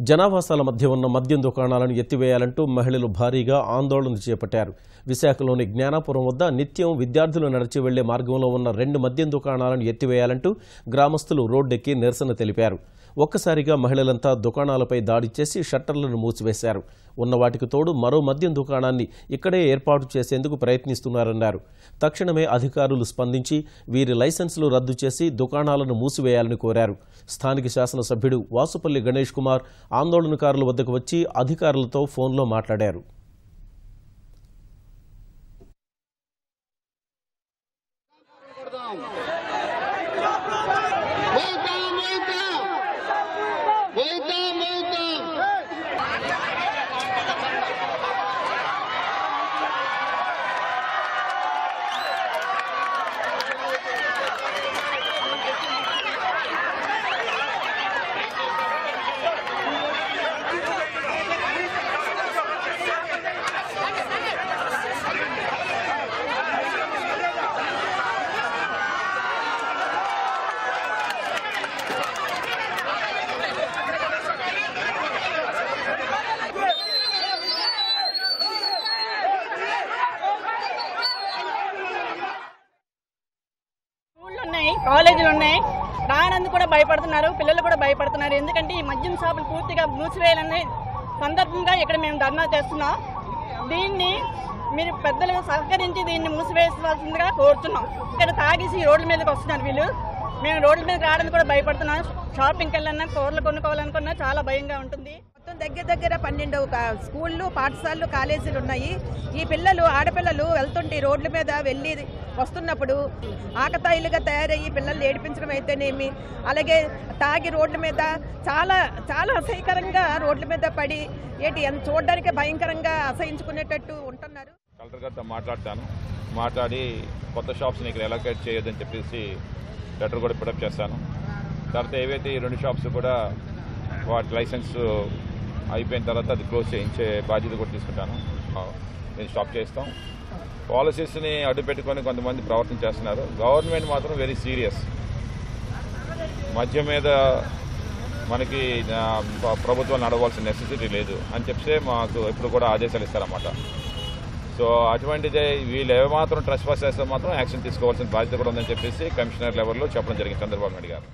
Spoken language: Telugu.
జనావాసాల మధ్య ఉన్న మద్యం దుకాణాలను ఎత్తివేయాలంటూ మహిళలు భారీగా ఆందోళన చేపట్టారు. విశాఖలోని జ్ఞానాపురం వద్ద నిత్యం విద్యార్థులు నడిచి వెళ్లే మార్గంలో ఉన్న 2 మద్యం దుకాణాలను ఎత్తివేయాలంటూ గ్రామస్తులు రోడ్డెక్కి నిరసన తెలిపారు. ఒక్కసారిగా మహిళలంతా దుకాణాలపై దాడి చేసి షట్టర్లను మూసివేశారు. ఉన్న వాటికి తోడు మరో మద్యం దుకాణాన్ని ఇక్కడే ఏర్పాటు చేసేందుకు ప్రయత్నిస్తున్నారన్నారు. తక్షణమే అధికారులు స్పందించి వీరి లైసెన్సులు రద్దు చేసి దుకాణాలను మూసివేయాలని కోరారు. స్థానిక శాసనసభ్యుడు వాసుపల్లి గణేష్ కుమార్ ఆందోళనకారుల వద్దకు వచ్చి అధికారులతో ఫోన్లో మాట్లాడారు. కాలేజీలు ఉన్నాయి, రానందుకు కూడా భయపడుతున్నారు, పిల్లలు కూడా భయపడుతున్నారు. ఎందుకంటే ఈ మద్యం షాపులు పూర్తిగా మూసివేయాలనే సందర్భంగా ఇక్కడ మేము ధర్నా చేస్తున్నాం. దీన్ని మీరు పెద్దలుగా సహకరించి దీన్ని మూసివేయాల్సిందిగా కోరుతున్నాం. ఇక్కడ తాగేసి రోడ్ల మీదకి వస్తున్నారు వీళ్ళు. మేము రోడ్ల మీద రావడానికి కూడా భయపడుతున్నాం. షాపింగ్కి వెళ్ళాలన్నా, కూరలు కొనుక్కోవాలనుకున్నా చాలా భయంగా ఉంటుంది. మొత్తం దగ్గర 12 స్కూళ్ళు, పాఠశాలలు, కాలేజీలు ఉన్నాయి. ఈ పిల్లలు, ఆడపిల్లలు వెళ్తుంటే రోడ్ల మీద వెళ్ళి వస్తున్నప్పుడు ఆకతాయిలుగా తయారయ్యి పిల్లల్ని ఏడిపించడం అయితేనేమి, అలాగే తాగి రోడ్ల మీద చాలా చాలా అసహ్యకరంగా రోడ్ల మీద పడి చూడడానికి భయంకరంగా అసహించుకునేటట్టు ఉంటున్నారు. కలెక్టర్ గారితో మాట్లాడి కొత్త షాప్స్ని ఇక్కడ ఎలొకేట్ చేయొద్దని చెప్పేసి లెటర్ కూడా పిడప్ చేస్తాను. తర్వాత ఏవైతే ఈ 2 షాప్స్ కూడా వాటి లైసెన్స్ అయిపోయిన తర్వాత అది క్లోజ్ చేయించే బాధ్యత కూడా తీసుకుంటాను. నేను స్టాప్ చేస్తాం. పాలసీస్ని అడ్డు పెట్టుకొని కొంతమంది ప్రవర్తన చేస్తున్నారు. గవర్నమెంట్ మాత్రం వెరీ సీరియస్. మద్యం మీద మనకి ప్రభుత్వం నడవాల్సిన నెసెసిటీ లేదు అని చెప్తే మాకు ఎప్పుడు కూడా ఆదేశాలు ఇస్తారన్నమాట. సో అటువంటిదే వీళ్ళు ఏమాత్రం ట్రెస్పాస్ చేస్తే మాత్రం యాక్షన్ తీసుకోవాల్సిన బాధ్యత కూడా ఉందని చెప్పేసి కమిషనర్ లెవెల్లో చెప్పడం జరిగింది చంద్రబాబు నాయుడు గారు.